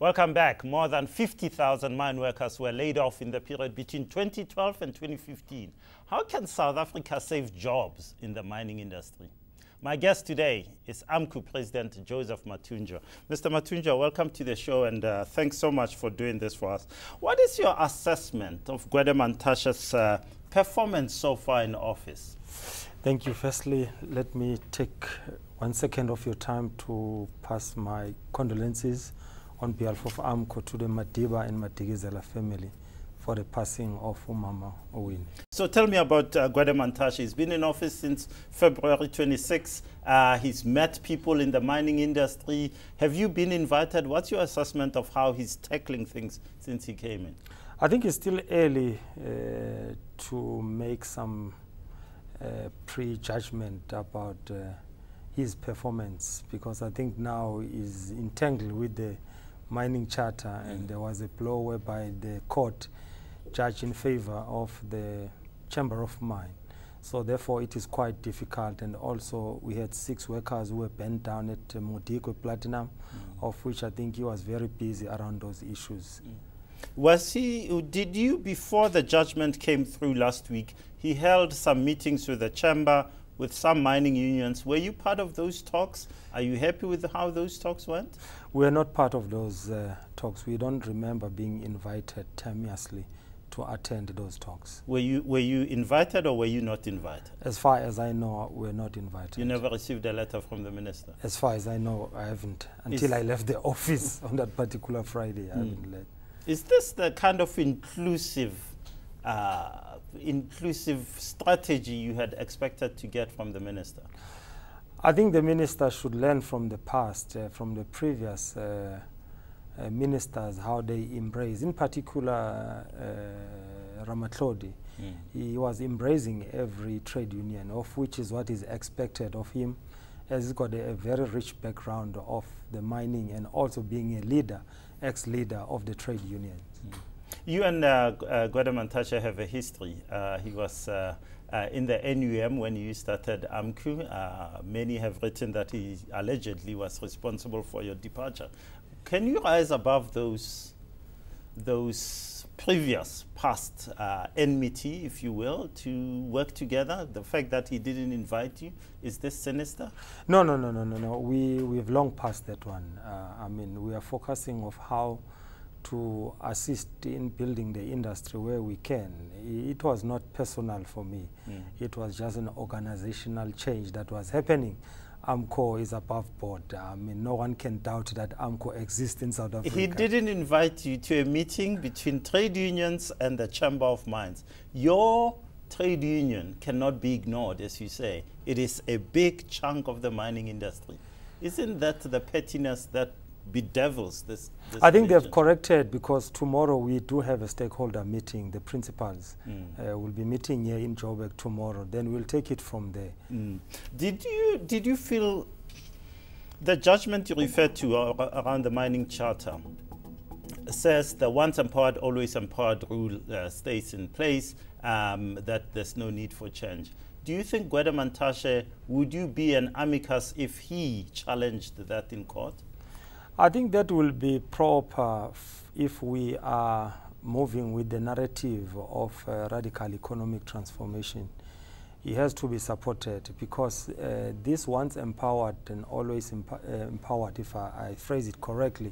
Welcome back. More than 50,000 mine workers were laid off in the period between 2012 and 2015. How can South Africa save jobs in the mining industry? My guest today is AMCU President Joseph Mathunjwa. Mr. Mathunjwa, welcome to the show, and thanks so much for doing this for us. What is your assessment of Gwede Mantashe's performance so far in office? Thank you. Firstly, let me take 1 second of your time to pass my condolences on behalf of AMCU to the Madiba and Madigizela family for the passing of Umama Owini. So tell me about Gwede Mantashe. He's been in office since February 26. He's met people in the mining industry. Have you been invited? What's your assessment of how he's tackling things since he came in? I think it's still early to make some prejudgment about his performance, because I think now he's entangled with the mining charter, and there was a blow whereby the court judged in favor of the Chamber of Mine. So therefore it is quite difficult, and also we had 6 workers who were bent down at Modikwe Platinum, of which I think he was very busy around those issues. Did you, before the judgment came through last week, he held some meetings with the chamber, with some mining unions? Were you part of those talks? Are you happy with how those talks went? We're not part of those talks. We don't remember being invited timeously to attend those talks. Were you invited, or were you not invited? As far as I know, we're not invited. You never received a letter from the minister? As far as I know, I haven't. Until I left the office on that particular Friday, I haven't left. Is this the kind of inclusive strategy you had expected to get from the minister? I think the minister should learn from the past, from the previous ministers, how they embrace. In particular, Ramatlodi, he was embracing every trade union, of which is what is expected of him, as he's got a very rich background of the mining and also being a leader, ex-leader of the trade unions. You and Gwede Mantashe have a history. He was in the NUM when you started AMCU. Many have written that he allegedly was responsible for your departure. Can you rise above those previous past enmity, if you will, to work together? The fact that he didn't invite you, is this sinister? No. We've long passed that one. I mean, we are focusing on how to assist in building the industry where we can. It was not personal for me. It was just an organizational change that was happening. AMCU is above board. I mean, no one can doubt that AMCU exists in South Africa. He didn't invite you to a meeting between trade unions and the Chamber of Mines. Your trade union cannot be ignored, as you say. It is a big chunk of the mining industry. Isn't that the pettiness that bedevils this I think they've corrected, because tomorrow we do have a stakeholder meeting. The principals will be meeting here in Joburg tomorrow. Then we'll take it from there. Did you feel the judgment you referred to around the mining charter says the once empowered, always empowered rule stays in place, that there's no need for change? Do you think Gwede Mantashe, would you be an amicus if he challenged that in court? I think that will be proper if we are moving with the narrative of radical economic transformation. He has to be supported, because this once empowered and always empowered, if I phrase it correctly,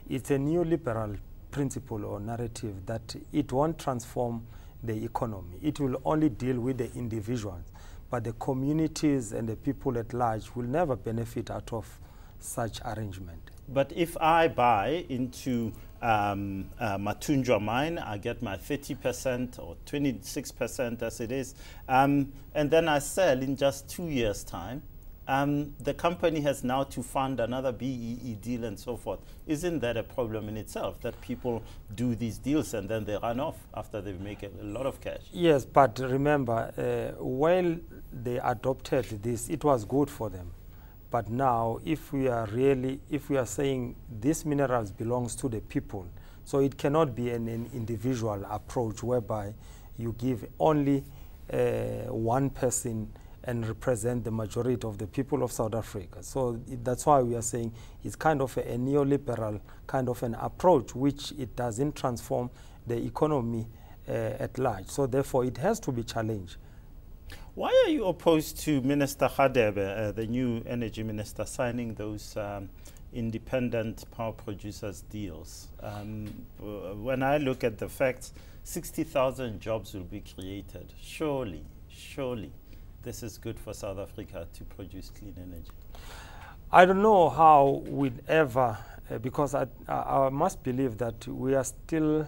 it's a neoliberal principle or narrative that it won't transform the economy. It will only deal with the individuals, but the communities and the people at large will never benefit out of such arrangement. But if I buy into Mathunjwa mine, I get my 30% or 26% as it is, and then I sell in just 2 years' time, the company has now to fund another BEE deal and so forth. Isn't that a problem in itself, that people do these deals and then they run off after they make a lot of cash? Yes, but remember, while they adopted this, it was good for them. But now, if we are saying these minerals belongs to the people, so it cannot be an individual approach whereby you give only one person and represent the majority of the people of South Africa. So that's why we are saying it's kind of a neoliberal kind of an approach, which it doesn't transform the economy at large. So therefore, it has to be challenged. Why are you opposed to Minister Hadebe, the new energy minister, signing those independent power producers deals? When I look at the facts, 60,000 jobs will be created. Surely this is good for South Africa to produce clean energy. I don't know how we'd ever, because I must believe that we are still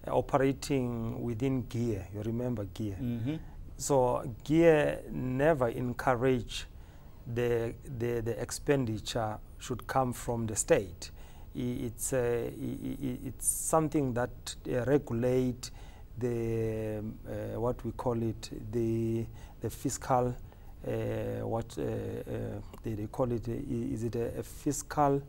operating within gear. You remember gear? Mm-hmm. So gear never encourage the expenditure should come from the state. It's something that regulate the what we call it, the fiscal they call it, is it a fiscal,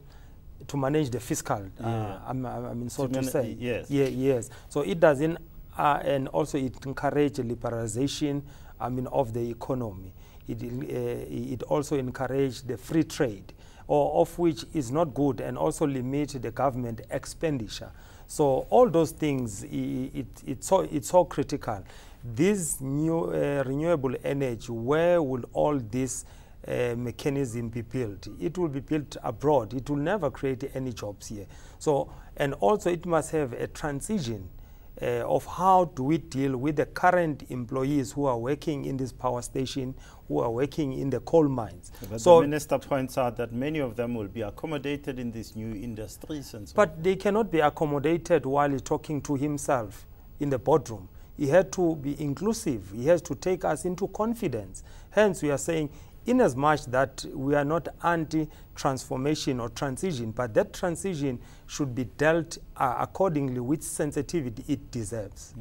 to manage the fiscal, I mean, so to say. Yes. Yes. So it doesn't, and also it encourages liberalization, I mean, of the economy. It also encourages the free trade, of which is not good, and also limit the government expenditure. So all those things, it's so critical. This new renewable energy, where will all this mechanism be built? It will be built abroad. It will never create any jobs here. So, and also it must have a transition of how do we deal with the current employees who are working in this power station, who are working in the coal mines. But so the minister points out that many of them will be accommodated in these new industries and so but on. They cannot be accommodated while he's talking to himself in the boardroom. He had to be inclusive. He has to take us into confidence. Hence, we are saying, in as much that we are not anti-transformation or transition, but that transition should be dealt accordingly with sensitivity it deserves.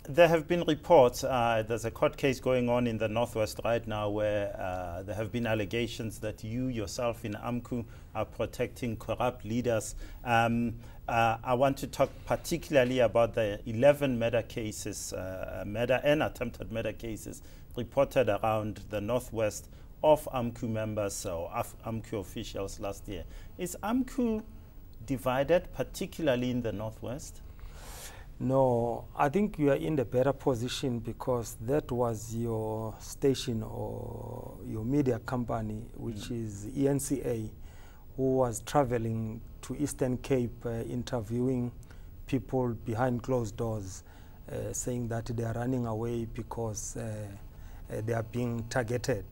There have been reports, there's a court case going on in the Northwest right now where there have been allegations that you yourself in AMCU are protecting corrupt leaders. I want to talk particularly about the 11 murder cases, murder and attempted murder cases reported around the Northwest of AMCU members or AMCU officials last year. Is AMCU divided, particularly in the Northwest? No, I think you are in the better position because that was your station or your media company, which is ENCA, who was traveling to Eastern Cape interviewing people behind closed doors, saying that they are running away because they are being targeted.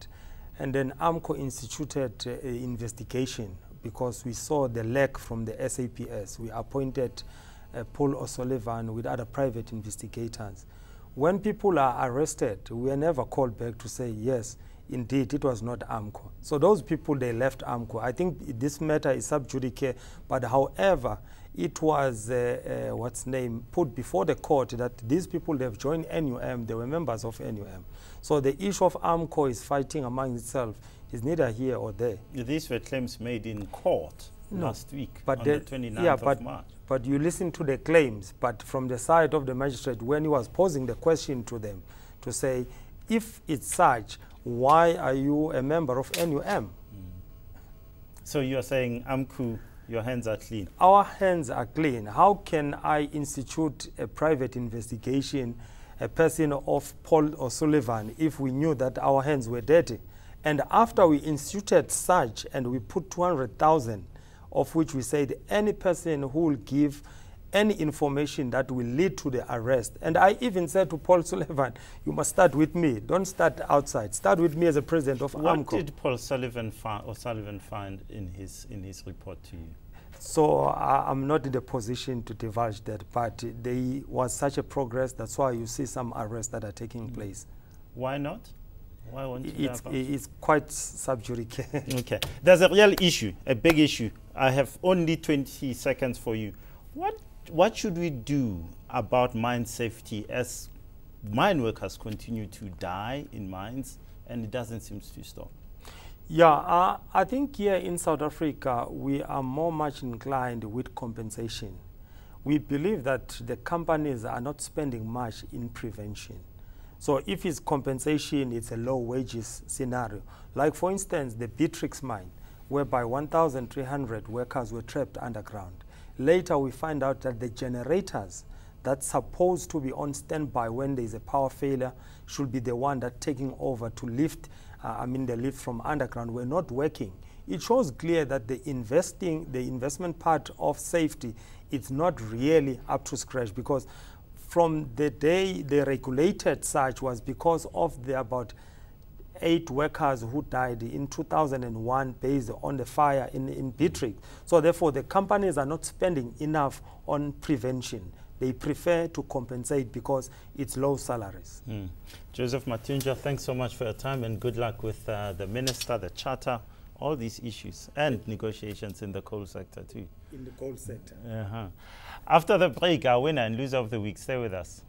And then AMCU instituted an investigation because we saw the lack from the SAPS. We appointed Paul O'Sullivan with other private investigators. When people are arrested, we are never called back to say, yes, indeed, it was not AMCU. So those people, they left AMCU. I think this matter is sub judice, but however, it was, put before the court that these people, they've joined NUM, they were members of NUM. So the issue of AMCU is fighting among itself is neither here or there. These were claims made in court last week, but on the 29th of March. But you listen to the claims, but from the side of the magistrate, when he was posing the question to them, to say, if it's such, why are you a member of NUM? So you're saying, AMCU, your hands are clean? Our hands are clean. How can I institute a private investigation, a person of Paul O'Sullivan, if we knew that our hands were dirty? And after we instituted such, and we put 200,000, of which we said any person who will give any information that will lead to the arrest. And I even said to Paul Sullivan, you must start with me. Don't start outside. Start with me as a president of AMCU. What did Paul Sullivan find in his report to you? So I'm not in the position to divulge that, but there was such a progress. That's why you see some arrests that are taking place. Why not? Why won't you it's quite sub judice. Okay. There's a real issue, a big issue. I have only 20 seconds for you. What should we do about mine safety as mine workers continue to die in mines and it doesn't seem to stop? Yeah, I think here in South Africa, we are much inclined with compensation. We believe that the companies are not spending much in prevention. So if it's compensation, it's a low wages scenario. Like for instance, the Beatrix mine, whereby 1,300 workers were trapped underground. Later we find out that the generators that's supposed to be on standby when there is a power failure should be the one that taking over to lift, the lift from underground were not working. It shows clear that the investment part of safety is not really up to scratch, because from the day they regulated such was because of the about 8 workers who died in 2001 based on the fire in Beatrix. So therefore the companies are not spending enough on prevention. They prefer to compensate because it's low salaries. Joseph Mathunjwa, thanks so much for your time, and good luck with the minister, the charter, all these issues, and negotiations in the coal sector too. In the coal sector. After the break, our winner and loser of the week. Stay with us.